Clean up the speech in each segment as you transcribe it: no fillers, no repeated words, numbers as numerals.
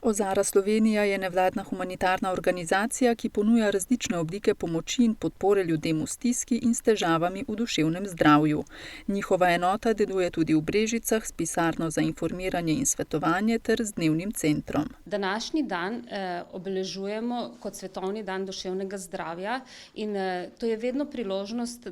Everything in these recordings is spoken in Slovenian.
Ozara Slovenija je nevladna humanitarna organizacija, ki ponuja različne oblike pomoči in podpore ljudem v stiski in s težavami v duševnem zdravju. Njihova enota deluje tudi v Brežicah s pisarno za informiranje in svetovanje ter z dnevnim centrom. Današnji dan obeležujemo kot svetovni dan duševnega zdravja in to je vedno priložnost,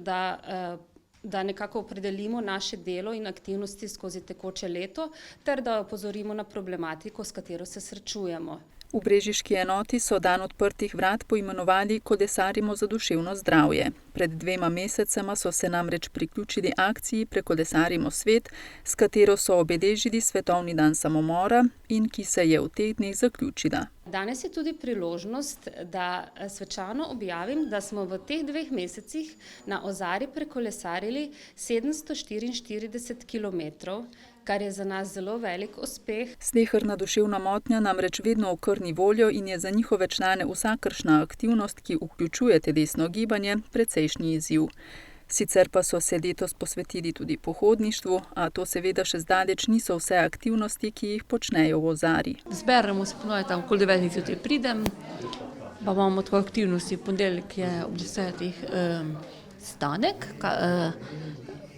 da nekako opredelimo naše delo in aktivnosti skozi tekoče leto, ter da opozorimo na problematiko, s katero se srečujemo. V brežiški enoti so dan odprtih vrat poimenovali Kolesarimo za duševno zdravje. Pred 2 mesecema so se namreč priključili akciji Prekolesarimo svet, s katero so obeležili svetovni dan samomora in ki se je v teh dneh zaključila. Danes je tudi priložnost, da svečano objavim, da smo v teh 2 mesecih na Ozari prekolesarili 744 kilometrov, kar je za nas zelo velik uspeh. Sleherna duševna motnja namreč vedno okrni voljo in je za njihove člane vsakršna aktivnost, ki vključuje telesno gibanje, precejšnji izziv. Sicer pa so se letos posvetili tudi pohodništvu, a to seveda še zdaleč niso vse aktivnosti, ki jih počnejo v Ozari. Zberemo se ponovno tam, okoli 9 zjutraj pridem, pa imamo tako aktivnosti. Ponedeljek je ob 10 stanek,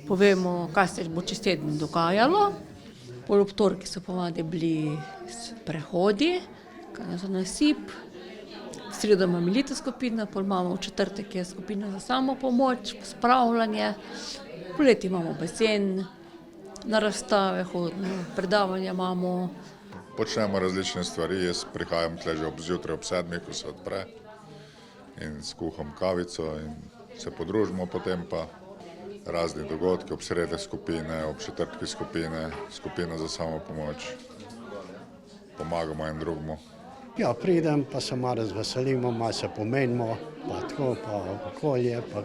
povemo, kaj se bo čez teden dogajalo. Ob torki so ponavadi bili sprehodi, kaj za nasip. V sredo imamo milita skupina, pol imamo v četrtek je skupina za samopomoč, spravljanje. Poleti imamo bazen, na razstave hodimo, predavanja imamo. Počnemo različne stvari, jaz prihajam tle že zjutraj ob 7, ko se odpre in skuham kavico in se podružimo, potem pa razni dogodki, ob sredi skupine, ob četrtki skupine, skupina za samopomoč, pomagamo en drugemu. Ja, pridem, pa se malo razveselimo, malo se pomenimo, pa tako, pa okolje, pa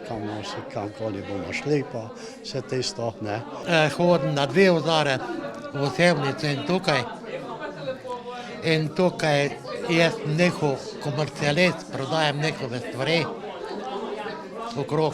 kamkoli bomo šli, pa vse tisto, ne. Hodim na 2 Ozare, v Sevnici in tukaj. In tukaj jaz njihov komercialist, prodajam njihove stvari okrog.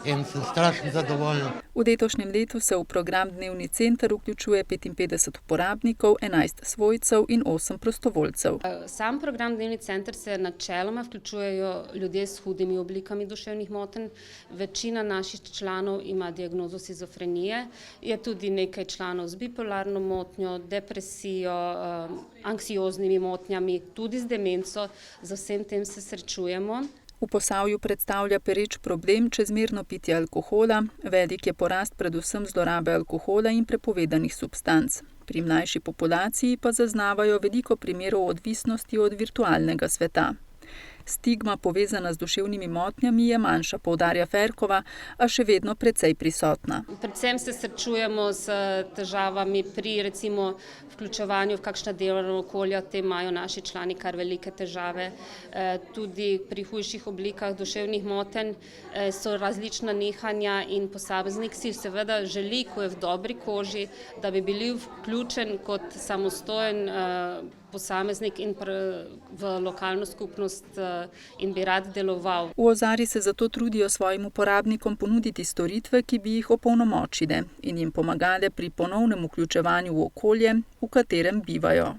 In sem strašno zadovoljen. V letošnjem letu se v program Dnevni center vključuje 55 uporabnikov, 11 svojcev in 8 prostovoljcev. Sam program Dnevni center se načeloma vključujejo ljudje s hudimi oblikami duševnih motenj. Večina naših članov ima diagnozo shizofrenije, je tudi nekaj članov z bipolarno motnjo, depresijo, anksioznimi motnjami, tudi z demenco. Z vsem tem se srečujemo. V Posavju predstavlja pereč problem čezmerno pitje alkohola, velik je porast predvsem zlorabe alkohola in prepovedanih substanc. Pri mlajši populaciji pa zaznavajo veliko primerov odvisnosti od virtualnega sveta. Stigma, povezana z duševnimi motnjami, je manjša, poudarja Ferkova, a še vedno precej prisotna. Predvsem se srečujemo s težavami pri recimo vključevanju v kakšna delovna okolja, te imajo naši člani kar velike težave. Tudi pri hujših oblikah duševnih motenj so različna nihanja in posameznik si seveda želi, ko je v dobri koži, da bi bili vključen kot samostojen posameznik in v lokalno skupnost in bi rad deloval. V Ozari se zato trudijo svojim uporabnikom ponuditi storitve, ki bi jih opolnomočile in jim pomagale pri ponovnem vključevanju v okolje, v katerem bivajo.